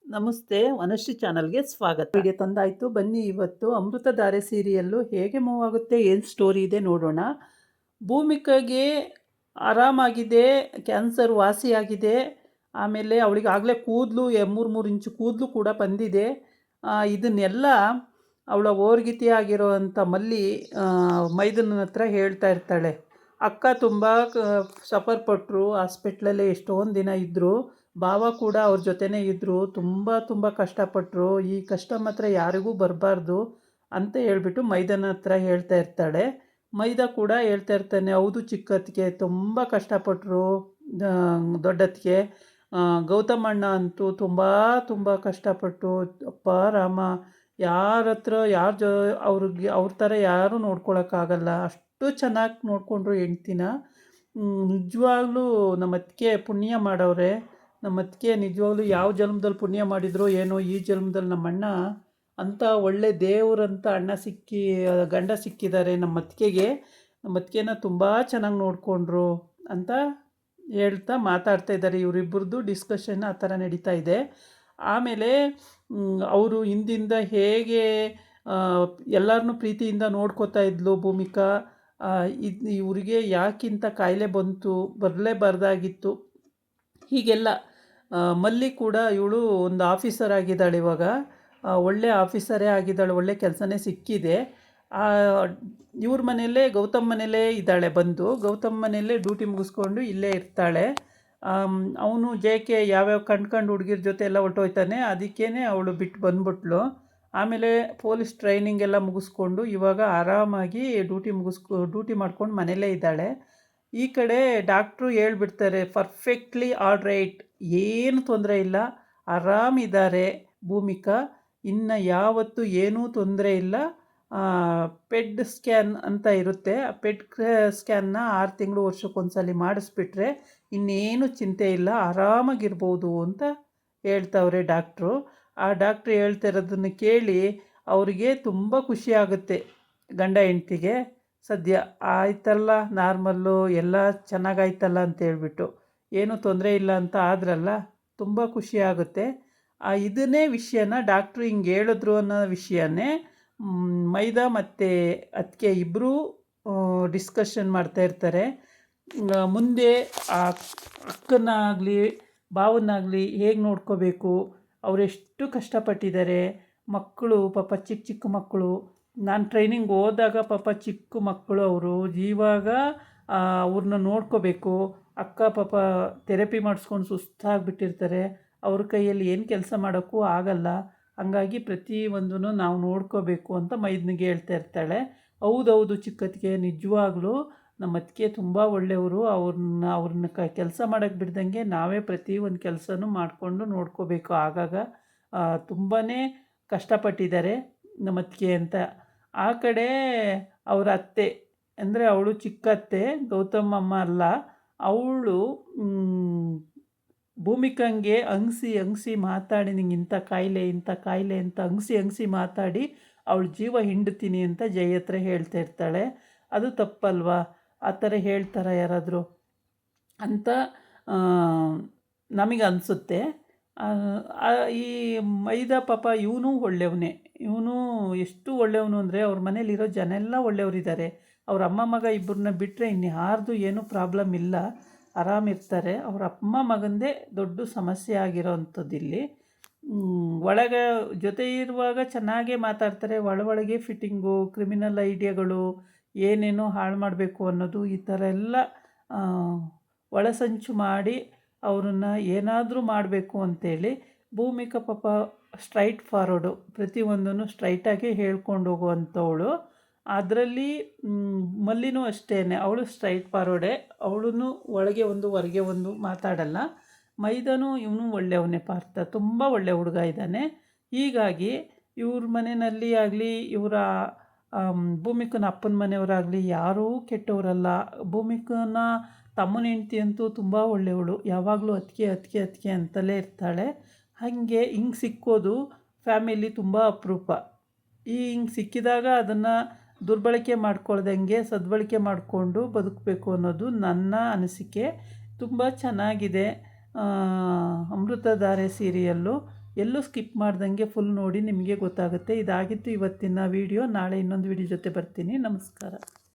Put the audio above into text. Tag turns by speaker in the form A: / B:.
A: ನಮಸ್ತೆ, ವನಶ್ರೀ ಚಾನಲ್ಗೆ ಸ್ವಾಗತ. ವಿಡಿಯೋ ತಂದಾಯಿತು. ಬನ್ನಿ ಇವತ್ತು ಅಮೃತಧಾರೆ ಸೀರಿಯಲ್ಲು ಹೇಗೆ ಮೂವ್ ಆಗುತ್ತೆ, ಏನು ಸ್ಟೋರಿ ಇದೆ ನೋಡೋಣ. ಭೂಮಿಕಾಗೆ ಆರಾಮಾಗಿದೆ, ಕ್ಯಾನ್ಸರ್ ವಾಸಿಯಾಗಿದೆ. ಆಮೇಲೆ ಅವಳಿಗೆ ಆಗಲೇ ಕೂದಲು 3 ಇಂಚು ಕೂದಲು ಕೂಡ ಬಂದಿದೆ. ಇದನ್ನೆಲ್ಲ ಅವಳ ಓರ್ಗಿತಿ ಆಗಿರೋವಂಥ ಮಲ್ಲಿ ಮೈದನ ಹತ್ರ ಹೇಳ್ತಾ ಇರ್ತಾಳೆ. ಅಕ್ಕ ತುಂಬ ಸಫರ್ ಪಟ್ಟರು, ಹಾಸ್ಪಿಟ್ಲಲ್ಲೇ ಎಷ್ಟೊಂದು ದಿನ ಇದ್ದರು. ಭಾವ ಕೂಡ ಅವ್ರ ಜೊತೆನೇ ಇದ್ದರು. ತುಂಬ ಕಷ್ಟಪಟ್ಟರು. ಈ ಕಷ್ಟ ಮಾತ್ರ ಯಾರಿಗೂ ಬರಬಾರ್ದು ಅಂತ ಹೇಳ್ಬಿಟ್ಟು ಮೈದನ ಹತ್ರ ಹೇಳ್ತಾ ಇರ್ತಾಳೆ. ಮೈದ ಕೂಡ ಹೇಳ್ತಾ ಇರ್ತಾನೆ, ಹೌದು ಚಿಕ್ಕತ್ತಿಗೆ ತುಂಬ ಕಷ್ಟಪಟ್ಟರು. ದೊಡ್ಡತ್ತಿಗೆ ಗೌತಮಣ್ಣ ಅಂತೂ ತುಂಬ ಕಷ್ಟಪಟ್ಟು, ಅಪ್ಪ ರಾಮ, ಯಾರ ಹತ್ರ ಅವ್ರ ಥರ ಯಾರೂ ನೋಡ್ಕೊಳಕ್ಕಾಗಲ್ಲ, ಅಷ್ಟು ಚೆನ್ನಾಗಿ ನೋಡಿಕೊಂಡ್ರು ಹೆಂಡ್ತಿನ. ನಿಜವಾಗ್ಲೂ ನಮ್ಮ ಅತ್ತಿಗೆ ಪುಣ್ಯ ಮಾಡವ್ರೆ. ನಮ್ಮ ಅತ್ತಿಗೆ ನಿಜವಾಗ್ಲೂ ಯಾವ ಜನ್ಮದಲ್ಲಿ ಪುಣ್ಯ ಮಾಡಿದ್ರೋ ಏನೋ, ಈ ಜನ್ಮದಲ್ಲಿ ನಮ್ಮಣ್ಣ ಅಂಥ ಒಳ್ಳೆ ದೇವರಂಥ ಗಂಡ ಸಿಕ್ಕಿದ್ದಾರೆ ನಮ್ಮ ಅತ್ತಿಗೆಗೆ. ನಮ್ಮ ಅತ್ತಿಗೆನ ತುಂಬ ಚೆನ್ನಾಗಿ ನೋಡಿಕೊಂಡ್ರು ಅಂತ ಹೇಳ್ತಾ ಮಾತಾಡ್ತಾ ಇದ್ದಾರೆ. ಇವರಿಬ್ಬರದ್ದು ಡಿಸ್ಕಷನ್ ಆ ಥರ ನಡೀತಾ ಇದೆ. ಆಮೇಲೆ ಅವರು ಹಿಂದಿಂದ ಹೇಗೆ ಎಲ್ಲರನ್ನೂ ಪ್ರೀತಿಯಿಂದ ನೋಡ್ಕೋತಾ ಇದ್ಲು ಭೂಮಿಕಾ. ಇವರಿಗೆ ಯಾಕಿಂತ ಕಾಯಿಲೆ ಬರಲೇಬಾರ್ದಾಗಿತ್ತು, ಹೀಗೆಲ್ಲ. ಮಲ್ಲಿ ಕೂಡ ಇವಳು ಒಂದು ಆಫೀಸರ್ ಆಗಿದ್ದಾಳೆ ಇವಾಗ, ಒಳ್ಳೆ ಆಫೀಸರೇ ಆಗಿದ್ದಾಳೆ, ಒಳ್ಳೆ ಕೆಲಸನೇ ಸಿಕ್ಕಿದೆ. ಇವ್ರ ಮನೆಯಲ್ಲೇ, ಗೌತಮ್ ಮನೆಯಲ್ಲೇ ಇದ್ದಾಳೆ. ಗೌತಮ್ ಮನೆಯಲ್ಲೇ ಡ್ಯೂಟಿ ಮುಗಿಸ್ಕೊಂಡು ಇಲ್ಲೇ ಇರ್ತಾಳೆ. ಅವನು JK ಯಾವ್ಯಾವ ಕಂಡು ಹುಡುಗಿರ ಜೊತೆ ಎಲ್ಲ ಹೊರ್ಟೋಯ್ತಾನೆ, ಅದಕ್ಕೇ ಅವಳು ಬಿಟ್ಟು ಬಂದ್ಬಿಟ್ಲು. ಆಮೇಲೆ ಪೊಲೀಸ್ ಟ್ರೈನಿಂಗ್ ಎಲ್ಲ ಮುಗಿಸ್ಕೊಂಡು ಇವಾಗ ಆರಾಮಾಗಿ ಡ್ಯೂಟಿ ಮಾಡ್ಕೊಂಡು ಮನೆಯಲ್ಲೇ ಇದ್ದಾಳೆ. ಈ ಕಡೆ ಡಾಕ್ಟ್ರು ಹೇಳ್ಬಿಡ್ತಾರೆ, ಪರ್ಫೆಕ್ಟ್ಲಿ ಆಲ್ ರೈಟ್, ಏನು ತೊಂದರೆ ಇಲ್ಲ, ಆರಾಮಿದ್ದಾರೆ ಭೂಮಿಕಾ, ಇನ್ನು ಯಾವತ್ತೂ ಏನೂ ತೊಂದರೆ ಇಲ್ಲ. ಪೆಡ್ ಸ್ಕ್ಯಾನ್ ಅಂತ ಇರುತ್ತೆ, ಆ ಪೆಡ್ ಸ್ಕ್ಯಾನ್ನ 6 ತಿಂಗಳು ವರ್ಷಕ್ಕೊಂದ್ಸಲಿ ಮಾಡಿಸ್ಬಿಟ್ರೆ ಇನ್ನೇನು ಚಿಂತೆ ಇಲ್ಲ, ಆರಾಮಾಗಿರ್ಬೋದು ಅಂತ ಹೇಳ್ತಾವ್ರೆ ಡಾಕ್ಟ್ರು. ಆ ಡಾಕ್ಟ್ರು ಹೇಳ್ತಿರೋದನ್ನು ಕೇಳಿ ಅವರಿಗೆ ತುಂಬ ಖುಷಿ ಆಗುತ್ತೆ. ಗಂಡ ಹೆಂಡ್ತಿಗೆ ಸದ್ಯ ಆಯ್ತಲ್ಲ, ನಾರ್ಮಲ್ಲು ಎಲ್ಲ ಚೆನ್ನಾಗಾಯ್ತಲ್ಲ ಅಂತ ಹೇಳ್ಬಿಟ್ಟು, ಏನೂ ತೊಂದರೆ ಇಲ್ಲ ಅಂತ ಆದ್ರಲ್ಲ, ತುಂಬ ಖುಷಿ ಆಗುತ್ತೆ. ಇದನ್ನೇ ವಿಷಯನ ಡಾಕ್ಟ್ರು ಹಿಂಗೆ ಹೇಳಿದ್ರು ಅನ್ನೋ ವಿಷಯನೇ ಮೈದಾ ಮತ್ತು ಅತ್ತಿಗೆ ಇಬ್ಬರೂ ಡಿಸ್ಕಷನ್ ಮಾಡ್ತಾ ಇರ್ತಾರೆ. ಮುಂದೆ ಆ ಅಕ್ಕನಾಗಲಿ ಭಾವನಾಗಲಿ ಹೇಗೆ ನೋಡ್ಕೋಬೇಕು, ಅವರೆಷ್ಟು ಕಷ್ಟಪಟ್ಟಿದ್ದಾರೆ. ಮಕ್ಕಳು ಪಾಪ ಚಿಕ್ಕ ಮಕ್ಕಳು, ನಾನು ಟ್ರೈನಿಂಗ್ ಹೋದಾಗ ಪಾಪ ಚಿಕ್ಕ ಮಕ್ಕಳು ಅವರು, ಇವಾಗ ಅವ್ರನ್ನ ನೋಡ್ಕೋಬೇಕು. ಅಕ್ಕ ಪಾಪ ಥೆರಪಿ ಮಾಡಿಸ್ಕೊಂಡು ಸುಸ್ತಾಗಿಬಿಟ್ಟಿರ್ತಾರೆ, ಅವ್ರ ಕೈಯಲ್ಲಿ ಏನು ಕೆಲಸ ಮಾಡೋಕ್ಕೂ ಆಗಲ್ಲ. ಹಂಗಾಗಿ ಪ್ರತಿಯೊಂದೂ ನಾವು ನೋಡ್ಕೋಬೇಕು ಅಂತ ಮೈದನಿಗೆ ಹೇಳ್ತಾ ಇರ್ತಾಳೆ. ಹೌದೌದು ಚಿಕ್ಕತ್ತಿಗೆ, ನಿಜವಾಗ್ಲೂ ನಮ್ಮ ಅತ್ತಿಗೆ ತುಂಬ ಒಳ್ಳೆಯವರು. ಅವ್ರನ್ನ ಕೆಲಸ ಮಾಡೋಕ್ಕೆ ಬಿಡ್ದಂಗೆ ನಾವೇ ಪ್ರತಿಯೊಂದು ಕೆಲಸನೂ ಮಾಡಿಕೊಂಡು ನೋಡ್ಕೋಬೇಕು. ಆಗಾಗ ತುಂಬಾ ಕಷ್ಟಪಟ್ಟಿದ್ದಾರೆ ನಮ್ಮ ಅತ್ತಿಗೆ ಅಂತ. ಆ ಕಡೆ ಅವರ ಅತ್ತೆ ಅಂದರೆ ಅವಳು ಚಿಕ್ಕತ್ತೆ, ಗೌತಮಮ್ಮ ಅಲ್ಲ, ಅವಳು ಭೂಮಿಕಂಗೆ ಹಂಗ್ಸಿ ಮಾತಾಡಿ, ನಿಂಗೆ ಇಂಥ ಕಾಯಿಲೆ ಅಂತ ಹಂಗ್ಸಿ ಮಾತಾಡಿ ಅವಳ ಜೀವ ಹಿಂಡ್ತೀನಿ ಅಂತ ಜೈ ಹತ್ರ ಹೇಳ್ತಾ ಇರ್ತಾಳೆ. ಅದು ತಪ್ಪಲ್ವಾ? ಆ ಥರ ಹೇಳ್ತಾರೆ ಯಾರಾದರೂ ಅಂತ ನಮಗೆ ಅನಿಸುತ್ತೆ. ಈ ಮೈದಾ ಪಾಪ ಇವನು ಒಳ್ಳೆಯವನೇ. ಇವನು ಎಷ್ಟು ಒಳ್ಳೆಯವನು ಅಂದರೆ, ಅವ್ರ ಮನೇಲಿರೋ ಜನ ಎಲ್ಲ ಒಳ್ಳೆಯವರಿದ್ದಾರೆ. ಅವ್ರ ಅಮ್ಮ ಮಗ ಇಬ್ಬರನ್ನ ಬಿಟ್ಟರೆ ಇನ್ಯಾರ್ದು ಏನೂ ಪ್ರಾಬ್ಲಮ್ ಇಲ್ಲ, ಆರಾಮಿರ್ತಾರೆ. ಅವ್ರ ಅಮ್ಮ ಮಗಂದೇ ದೊಡ್ಡ ಸಮಸ್ಯೆ ಆಗಿರೋವಂಥದ್ದು ಇಲ್ಲಿ. ಒಳಗೆ ಜೊತೆ ಇರುವಾಗ ಚೆನ್ನಾಗೇ ಮಾತಾಡ್ತಾರೆ, ಒಳಗೆ ಫಿಟ್ಟಿಂಗು, ಕ್ರಿಮಿನಲ್ ಐಡಿಯಾಗಳು, ಏನೇನೋ ಹಾಳು ಮಾಡಬೇಕು ಅನ್ನೋದು, ಈ ಥರ ಎಲ್ಲ ಒಳಸಂಚು ಮಾಡಿ ಅವ್ರನ್ನ ಏನಾದರೂ ಮಾಡಬೇಕು ಅಂತೇಳಿ. ಭೂಮಿಕಾ ಪಾಪ ಸ್ಟ್ರೈಟ್ ಫಾರ್ವರ್ಡು, ಪ್ರತಿಯೊಂದನ್ನು ಸ್ಟ್ರೈಟಾಗಿ ಹೇಳ್ಕೊಂಡು ಹೋಗುವಂಥವಳು. ಅದರಲ್ಲಿ ಮಲ್ಲಿನೂ ಅಷ್ಟೇ, ಅವಳು ಸ್ಟ್ರೈಟ್ ಫಾರ್ವರ್ಡೇ. ಅವಳು ಒಳಗೆ ಒಂದು ಹೊರಗೆ ಒಂದು ಮಾತಾಡಲ್ಲ. ಮೈದಾನು ಇವನು ಒಳ್ಳೆಯವನೇ, ಪಾರ್ಥ ತುಂಬ ಒಳ್ಳೆ ಹುಡುಗ ಇದ್ದಾನೆ. ಹೀಗಾಗಿ ಇವ್ರ ಮನೆಯಲ್ಲಿ ಆಗಲಿ, ಇವರ ಭೂಮಿಕನ ಅಪ್ಪನ ಮನೆಯವರಾಗಲಿ ಯಾರೂ ಕೆಟ್ಟವರಲ್ಲ. ಭೂಮಿಕನ ತಮ್ಮನ ಹೆಂಡ್ತಿ ಅಂತೂ ತುಂಬ ಒಳ್ಳೆಯವಳು, ಯಾವಾಗಲೂ ಅತ್ತಿಗೆ ಅಂತಲೇ ಇರ್ತಾಳೆ. ಹಾಗೆ ಹಿಂಗೆ ಸಿಕ್ಕೋದು ಫ್ಯಾಮಿಲಿ ತುಂಬ ಅಪರೂಪ. ಹಿಂಗೆ ಸಿಕ್ಕಿದಾಗ ಅದನ್ನು ದುರ್ಬಳಕೆ ಮಾಡ್ಕೊಳ್ದಂಗೆ ಸದ್ಬಳಕೆ ಮಾಡಿಕೊಂಡು ಬದುಕಬೇಕು ಅನ್ನೋದು ನನ್ನ ಅನಿಸಿಕೆ. ತುಂಬ ಚೆನ್ನಾಗಿದೆ ಅಮೃತಧಾರೆ ಸೀರಿಯಲ್ಲು. ಎಲ್ಲೂ ಸ್ಕಿಪ್ ಮಾಡ್ದಂಗೆ ಫುಲ್ ನೋಡಿ, ನಿಮಗೆ ಗೊತ್ತಾಗುತ್ತೆ. ಇದಾಗಿತ್ತು ಇವತ್ತಿನ ವಿಡಿಯೋ. ನಾಳೆ ಇನ್ನೊಂದು ವಿಡಿಯೋ ಜೊತೆ ಬರ್ತೀನಿ. ನಮಸ್ಕಾರ.